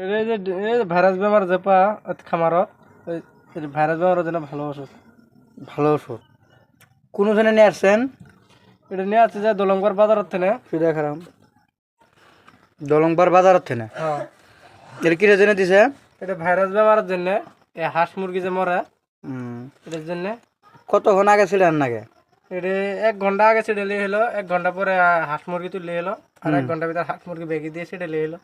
এই যে ভাইরাস বেমার যে পা খামারত ভাইরাস বেমারের জন্য ভালো ওষুধ। ভালো ওষুধ কোনো জনে নিয়ে আসছেন? এটা নিয়ে আছে যে দলঙ্গর বাজারত থেকে শুধু দেখালাম দলংপার বাজারত থেকে। হ্যাঁ এটা কিসের জন্য দিছে? এটা ভাইরাস বেমারের জন্য, এই হাঁস মুরগি যে মরে এটার জন্য। কতক্ষণ আগে ছিলেন নাকি? এটা 1 ঘন্টা আগে ছেড়ে লিয়ে হলো, 1 ঘন্টা পরে হাঁস মুরগি তুলে এলো, আর 1 ঘন্টার ভিতরে হাঁস মুরগি বেগে দিয়ে ছেড়ে লিয়ে এলো।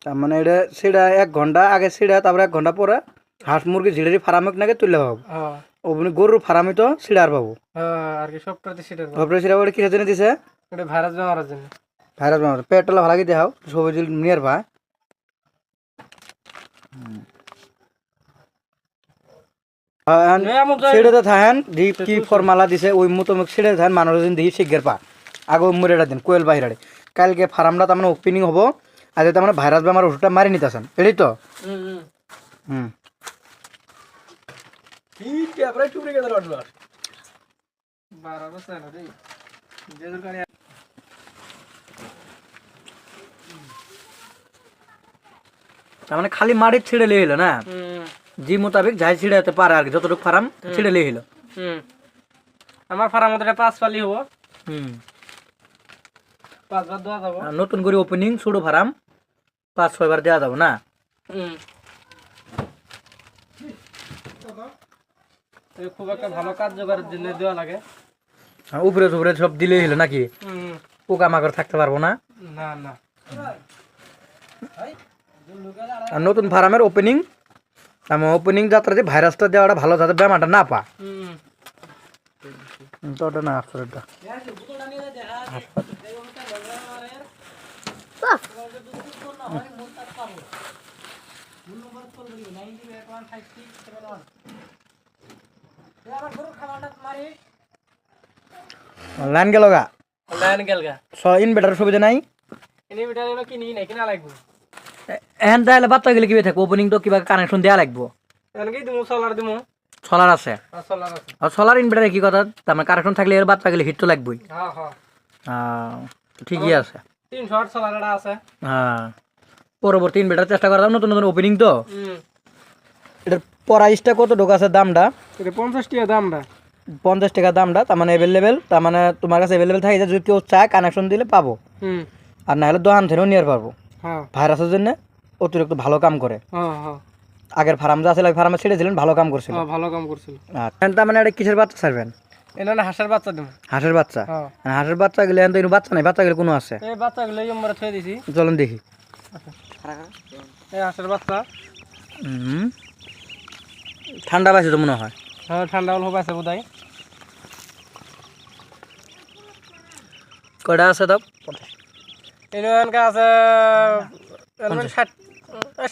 তার মানে এটা সেটা 1 ঘন্টা আগে ছিড়া, তারপরে 1 ঘন্টা পরে হাঁস মুরগি ঝিড়ে ফার্মে নাকি তুলে পাবো। হ্যাঁ ওপনি গরুর ফার্মে তো ছিড়ার পাবো। আর কি সব প্রতি সেটার তারপরে ছিড়া ওটা কিসের জন্য দিছে? এটা ভাইরাস বেমারের জন্য। ভাইরাস বেমার পেটলা ভালো কি দেখাও সবুজ নিয়ার ভাই। ছেড়ে থাকেন কি ফরমালা দিছে ওই মতো ছেড়ে থাকেন মানুষ দিই শিখের পা আগে মুড়েটা দিন কোয়েল বাহিরে। কালকে ফার্মটা তার মানে ওপেনিং হবো, আজ তার মানে ভাইরাস বেমার ওষুধটা মারি নিতেছেন এটাই তো। তার মানে খালি মাটির ছিঁড়ে লিয়ে এলো না, জি মোতাবেক যাই ছিঁড়ে যেতে পারে আর কি, যতটুকু ফার্ম ছিঁড়ে লিয়ে এলো। আমার ফার্ম মতো 5 পালি হবো, 5 বার দেওয়া যাবো। নতুন করে ওপেনিং ছোট ফার্ম 5-6 বার দেওয়া যাবো না। খুব একটা ভালো কার্যকরের জন্য দেওয়া লাগে। উপরে উপরে সব দিলেই হলো নাকি, পোকা মাকড় থাকতে পারবো না। না না আর নতুন ফার্মের ওপেনিং ওপেনিং যাত্রাতে ভাইরাসটা দেওয়াটা ভালো, যাতে বেমারটা না পা তো ওটা না আসলে লাইন গেল গা, লাইন গেল গা। ইনভার্টার সুবিধা নাই, ইনভার্টার এলো কিনি নাই, কিনা লাগবে। এখন তাহলে বাচ্চা গেলে কিভাবে থাকবো? ওপেনিং তো কিবা কানেকশন দেওয়া লাগবো। এনেকেই দিমু, সোলার দিমু। সোলার আছে? সোলার আছে। আর সোলার ইনভার্টারে কি কথা, তার মানে কানেকশন থাকলে এর বাচ্চা গেলে হিট তো লাগবেই। হ্যাঁ হ্যাঁ ঠিকই আছে। 300 ওয়াট সোলার এটা আছে। হ্যাঁ পরবর্তী ইনভার্টার চেষ্টা করা নতুন নতুন ওপেনিং তো। এটার প্রাইসটা কত ঢোকা আছে দামটা? এটা 50 টাকা দামটা। 50 টাকা দামটা, তার মানে অ্যাভেলেবেল, তার মানে তোমার কাছে অ্যাভেলেবেল থাকে যদি কেউ চায় কানেকশন দিলে পাবো, আর না হলে দোকান থেকেও নিয়ে পারবো। ভাইরাসের জন্য অতিরিক্ত ভালো কাম করে। আগের ফার্ম যা ছিল ফার্মে ছেড়েছিলেন, ভালো কাম করছিল। ভালো কাম করছিল। তার মানে এটা কিসের বাচ্চা ছাড়বেন? এটা না হাঁসের বাচ্চা দিমু। হাঁসের বাচ্চা? হাঁসের বাচ্চা গেলে এখন বাচ্চা নাই, বাচ্চা গেলে কোনো আছে? এই বাচ্চাগুলো এই আমরা থুয়ে দিছি। চলুন দেখি। এই হাঁসের বাচ্চা। ঠান্ডা পাইছে তো মনে হয়। হ্যাঁ ঠান্ডা অল্প পাইছে বোধহয়। কয়টা আছে তাও? এখানকার আছে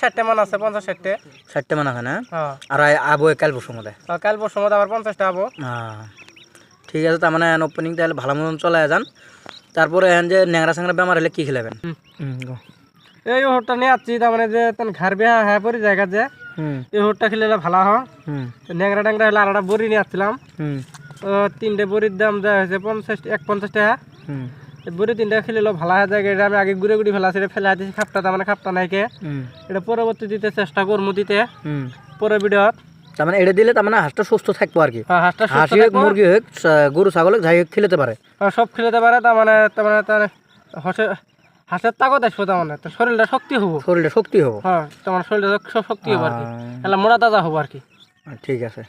60টা মান আছে, 50-60টা। 60টা মান আছে না? আর আবো কাল পরশুর মধ্যে? কাল পরশুর মধ্যে আবার 50টা আবো। ঠিক আছে, তার মানে ওপেনিং তাহলে ভালো মতন চলে যান। তারপরে এখন যে ন্যাংরা স্যাংরা বেমার হলে কি খেলাবেন? এই ওষুধটা নিয়ে আসছি, তার মানে যে ঘর বিয়া হ্যাঁ পরি জায়গা যে এই ওষুধটা খেলে ভালো হয়। ন্যাংরা ট্যাংরা হলে আলাদা বড়ি নিয়ে আসছিলাম। 3টে বড়ির দাম দেওয়া হয়েছে 50 টাকা। বড়ি 3টা খেলে ভালো হয়ে যায়। এটা আমি আগে ঘুরে ঘুরে ফেলা সেটা ফেলা দিচ্ছি খাপটা, তার মানে খাপটা নাই কে। এটা পরবর্তী দিতে চেষ্টা করবো দিতে পরে ভিডিও। তার মানে এটা দিলে তার মানে হাঁসটা সুস্থ থাকবো আর কি। হাঁসটা হাঁসি হোক, মুরগি হোক, গরু ছাগল যাই হোক খেলতে পারে, সব খেলতে পারে। তার মানে হাঁসের তাকত আসবো, তার মানে শরীরটা শক্তি হবো, শরীরটা শক্তি হবো। হ্যাঁ তোমার শরীরটা শক্তি হবো আর কি, মোটা তাজা হবো আর কি। ঠিক আছে।